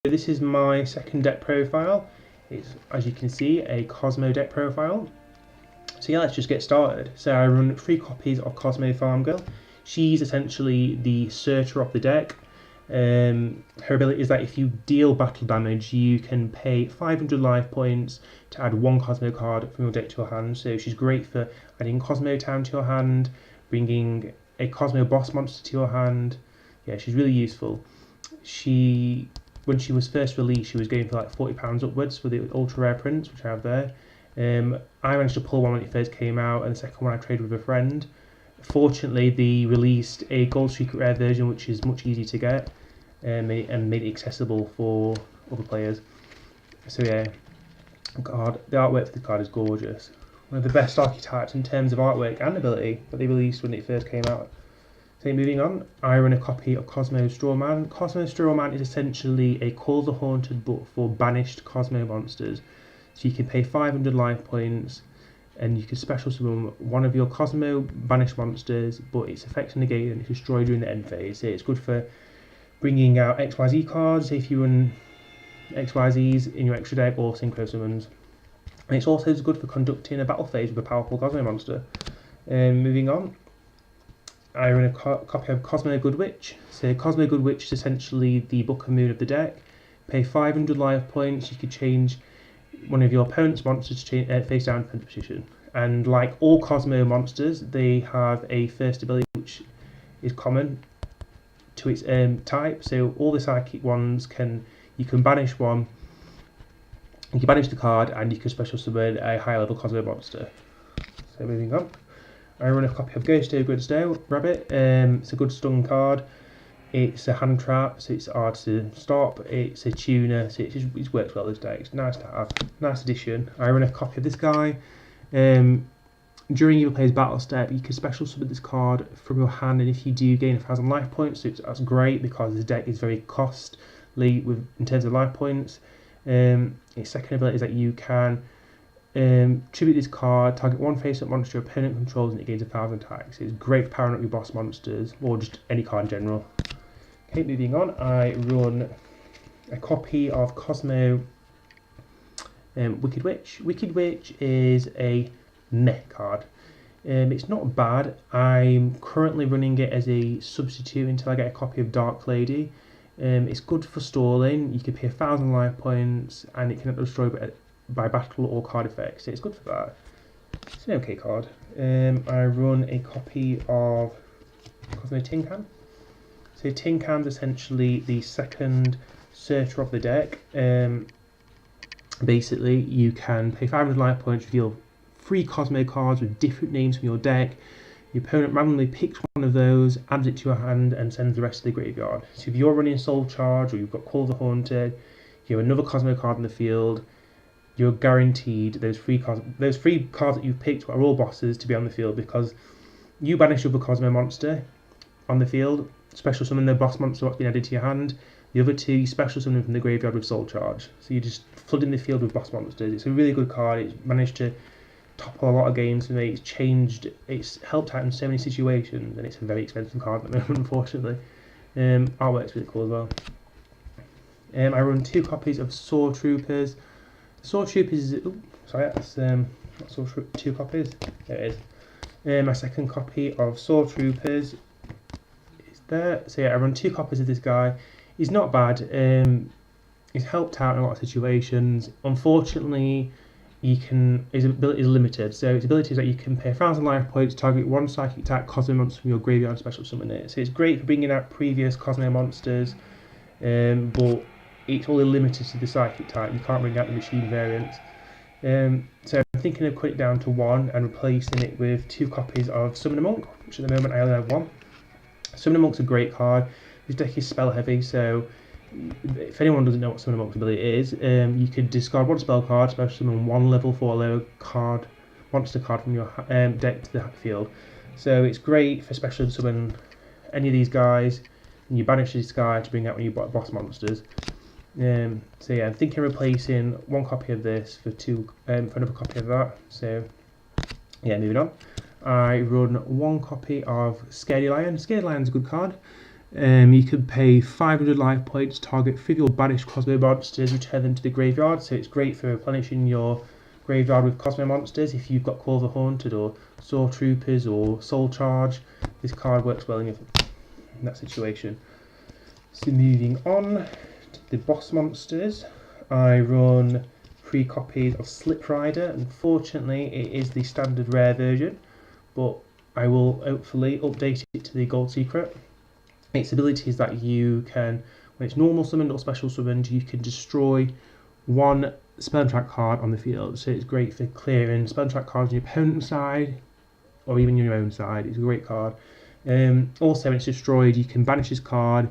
This is my second deck profile. It's, as you can see, a Kozmo deck profile. So yeah, let's just get started. So I run 3 copies of Kozmo Farm Girl. She's essentially the searcher of the deck. Her ability is that if you deal battle damage, you can pay 500 life points to add 1 Kozmo card from your deck to your hand. So she's great for adding Kozmo Town to your hand, bringing a Kozmo boss monster to your hand. Yeah, she's really useful. When she was first released, she was going for like £40 upwards for the ultra rare prints, which I have there. I managed to pull one when it first came out, and the second one I traded with a friend. Fortunately, they released a gold secret rare version, which is much easier to get, and made it accessible for other players. So yeah, God, the artwork for the card is gorgeous. One of the best archetypes in terms of artwork and ability that they released when it first came out. So moving on, I run a copy of Kozmo Strawman. Kozmo Strawman is essentially a Call the Haunted but for banished Kozmo monsters. So you can pay 500 life points and you can special summon one of your Kozmo banished monsters, but its effects are negated and it's destroyed during the end phase. So it's good for bringing out XYZ cards if you run XYZs in your extra deck or synchro summons. And it's also good for conducting a battle phase with a powerful Kozmo monster. Moving on, I run a copy of Kozmo Good Witch. So Kozmo Good Witch is essentially the Book of Moon of the deck. Pay 500 life points, you could change one of your opponent's monsters to change, face down position. And like all Kozmo monsters, they have a first ability which is common to its type. So all the psychic ones you can banish one, you can banish the card, and you can special summon a higher level Kozmo monster. So moving on, I run a copy of Ghosto Gridstone Rabbit. It's a good stun card. It's a hand trap, so it's hard to stop. It's a tuner, so it works well this deck. It's nice to have. Nice addition. I run a copy of this guy. During your player's battle step, you can special summon this card from your hand, and if you do, gain 1,000 life points. So that's great because this deck is very costly in terms of life points. Its second ability is that you can tribute this card, target one face-up monster your opponent controls, and it gains 1,000 attacks. It's great for powering up your boss monsters, or just any card in general. Okay, moving on, I run a copy of Kozmo Wicked Witch. Wicked Witch is a meh card. It's not bad. I'm currently running it as a substitute until I get a copy of Dark Lady. It's good for stalling. You can pay 1,000 life points, and it can destroy by battle or card effects. So it's good for that. It's an okay card. I run a copy of Kozmo Tin Can. So Tin Can's essentially the second searcher of the deck. Basically, you can pay 500 life points, reveal 3 Kozmo cards with different names from your deck. Your opponent randomly picks one of those, adds it to your hand, and sends the rest to the graveyard. So if you're running Soul Charge or you've got Call the Haunted, you have another Kozmo card in the field, you're guaranteed those 3 cards. Those 3 cards that you've picked are all bosses to be on the field because you banish your Kozmo monster on the field, special summon the boss monster that's been added to your hand. The other 2 you special summon from the graveyard with Soul Charge. So you're just flooding the field with boss monsters. It's a really good card. It's managed to topple a lot of games for me. It's helped out in so many situations, and it's a very expensive card at the moment, unfortunately. Artwork's really cool as well. I run 2 copies of Sword Troopers. Sword Troopers is... that's not Sword Troopers, 2 copies. There it is. My second copy of Sword Troopers is there. So yeah, I run 2 copies of this guy. He's not bad. He's helped out in a lot of situations. Unfortunately, his ability is limited. So his ability is that you can pay 1,000 life points, target 1 psychic attack Kozmo monster from your graveyard and special summon it. So it's great for bringing out previous Kozmo monsters, but it's only limited to the psychic type. You can't bring out the machine variants. So I'm thinking of cutting it down to 1 and replacing it with 2 copies of Summoner Monk, which at the moment I only have 1. Summoner Monk's a great card. This deck is spell heavy, so if anyone doesn't know what Summoner Monk's ability is, you could discard 1 spell card, special summon 1 level 4 low card, monster card from your deck to the field. So it's great for special summon any of these guys, and you banish this guy to bring out one of your boss monsters. So yeah, I'm thinking of replacing 1 copy of this for another copy of that. So yeah, moving on. I run 1 copy of Scaredy Lion. Scaredy Lion's a good card. You could pay 500 life points, target 3 of your banished Kozmo monsters, return them to the graveyard. So it's great for replenishing your graveyard with Kozmo monsters. If you've got Call of the Haunted or Saw Troopers or Soul Charge, this card works well in that situation. So moving on to the boss monsters, I run 3 copies of Slip Rider. Unfortunately, it is the standard rare version, but I will hopefully update it to the gold secret. Its ability is that you can, when it's normal summoned or special summoned, you can destroy 1 spell track card on the field. So it's great for clearing spell track cards on your opponent's side or even your own side. It's a great card. Also, when it's destroyed, you can banish this card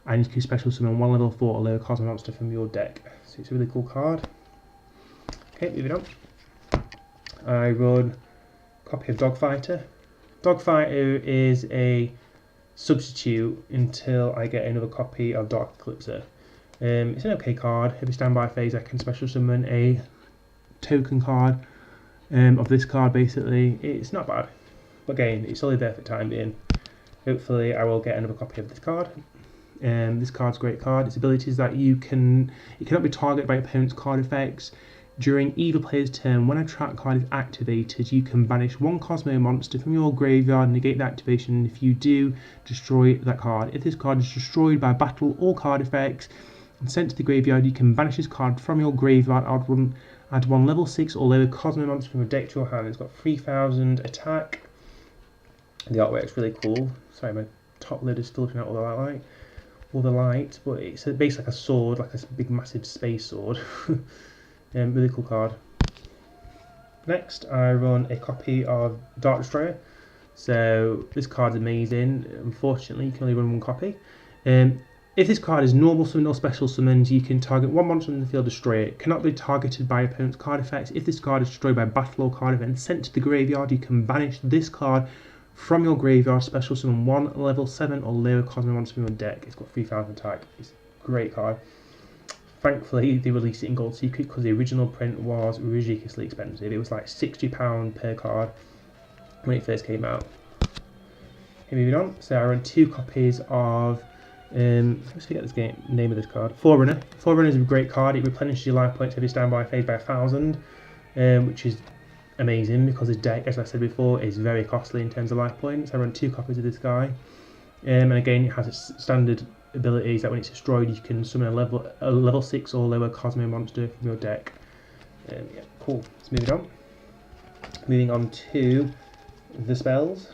and you can special summon 1 level 4 or lower Kozmo monster from your deck. So it's a really cool card. Okay, moving on. I run a copy of Dogfighter. Dogfighter is a substitute until I get another copy of Dark Eclipser. It's an okay card. Every standby phase I can special summon a token card of this card basically. It's not bad, but again, it's only there for the time being. Hopefully I will get another copy of this card. This card's a great card. Its ability is that it cannot be targeted by opponent's card effects. During either player's turn, when a trap card is activated, you can banish 1 Kozmo monster from your graveyard, negate the activation. If you do, destroy that card. If this card is destroyed by battle or card effects and sent to the graveyard, you can banish this card from your graveyard. Add 1 level 6 or lower Kozmo monster from your deck to your hand. It's got 3000 attack. The artwork's really cool. Sorry, my top lid is filtering out all the light, but it's basically like a sword, like a big massive space sword. Really cool card. Next, I run a copy of Dark Destroyer. So this card's amazing. Unfortunately, you can only run 1 copy. If this card is normal summoned or special summoned, you can target 1 monster in the field, destroy it. Cannot be targeted by opponent's card effects. If this card is destroyed by battle or card event sent to the graveyard, you can banish this card from your graveyard, special summon 1 level 7 or lower Kozmo monster from your deck. It's got 3000 attack. It's a great card. Thankfully, they released it in Gold Secret because the original print was ridiculously expensive. It was like £60 per card when it first came out. Okay, moving on. So I run 2 copies of, let's forget this name of this card. Forerunner. Forerunner is a great card. It replenishes your life points every standby phase by 1000, which is amazing because the deck, as I said before, is very costly in terms of life points. I run 2 copies of this guy. And again, it has its standard abilities that when it's destroyed, you can summon a level 6 or lower Kozmo monster from your deck. Yeah, cool. Let's move it on. Moving on to the spells.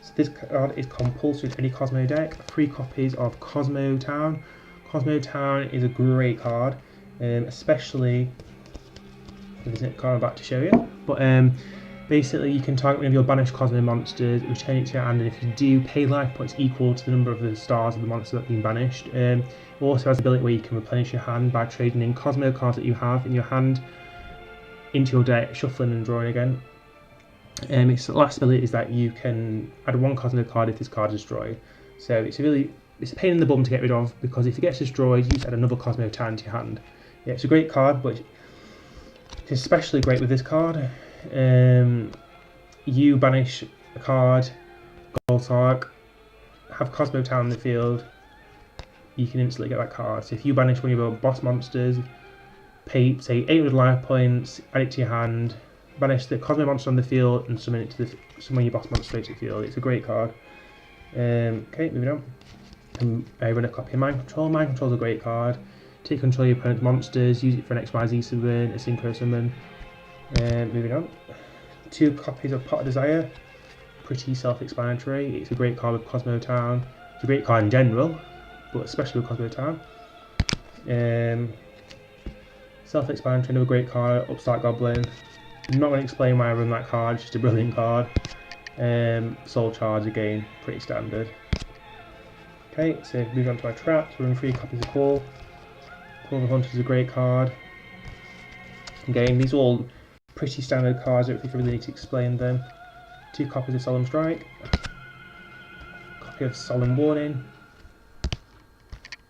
So this card is compulsory to any Kozmo deck. 3 copies of Kozmo Town. Kozmo Town is a great card, especially there's a card I'm about to show you. But basically, you can target one of your banished Kozmo monsters, return it to your hand, and if you do, pay life points equal to the number of the stars of the monster that's been banished. It also has the ability where you can replenish your hand by trading in Kozmo cards that you have in your hand into your deck, shuffling and drawing again. Its last ability is that you can add 1 Kozmo card if this card is destroyed. So it's a pain in the bum to get rid of, because if it gets destroyed, you just add another Kozmo Town to your hand. Yeah, it's a great card, but it's especially great with this card. You banish a card, Goltark, have Kozmo Town in the field, you can instantly get that card. So if you banish one of your boss monsters, pay say 800 life points, add it to your hand, banish the Kozmo monster on the field, and summon your boss monster straight to the field. It's a great card. Okay, moving on. I run a copy of Mind Control. Mind Control is a great card. Take control of your opponent's monsters, use it for an XYZ summon, a synchro summon. Moving on. 2 copies of Pot of Desire. Pretty self-explanatory. It's a great card with Kozmo Town. It's a great card in general, but especially with Kozmo Town. Self-explanatory, another great card. Upstart Goblin. I'm not going to explain why I run that card, it's just a brilliant card. Soul Charge again, pretty standard. Okay, so moving on to my traps. We're running 3 copies of Call. Call the Hunter is a great card. Again, these are all pretty standard cards, I don't think I really need to explain them. 2 copies of Solemn Strike. Copy of Solemn Warning.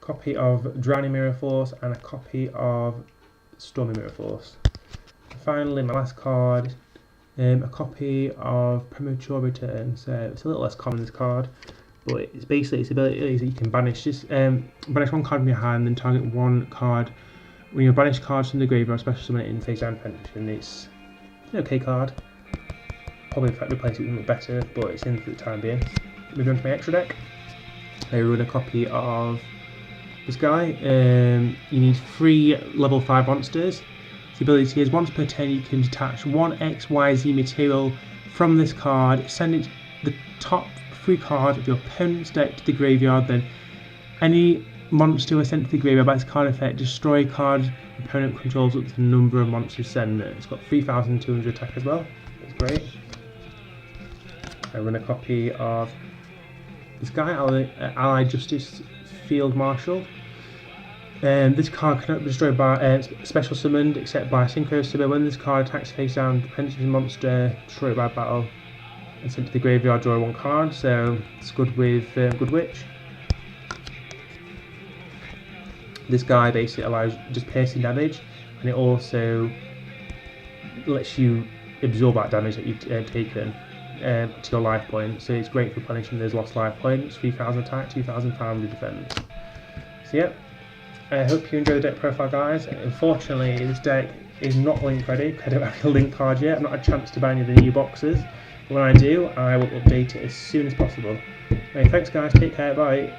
Copy of Drowning Mirror Force, and a copy of Stormy Mirror Force. And finally, my last card, a copy of Premature Return. So it's a little less common, this card. but it's basically its ability is that you can banish banish one card from your hand, then target one card. When you banish cards from the graveyard, special summon it in face down position. It's an okay card. Probably in fact replace it with it better, but it's in for the time being. Moving on to my extra deck. I run a copy of this guy. You need 3 level 5 monsters. The ability is once per turn you can detach one XYZ material from this card, send it the top 3 cards of your opponent's deck to the graveyard, then any monster was sent to the graveyard by this card effect, destroy a card your opponent controls up to the number of monsters sent. It's got 3,200 attack as well. It's great. I run a copy of this guy, Allied Justice Field Marshal. This card cannot be destroyed by special summoned except by Synchro Summon. When this card attacks face down, depends on the monster, destroy it by battle, and sent to the graveyard, draw 1 card. So it's good with Good Witch. This guy basically allows just piercing damage, and it also lets you absorb that damage that you've taken to your life point. So it's great for punishing those lost life points. 3,000 attack, 2,500 defense. So yeah. I hope you enjoy the deck profile, guys. Unfortunately, this deck is not link ready. I don't have a link card yet. I've not had a chance to buy any of the new boxes. But when I do, I will update it as soon as possible. Anyway, thanks guys, take care, bye.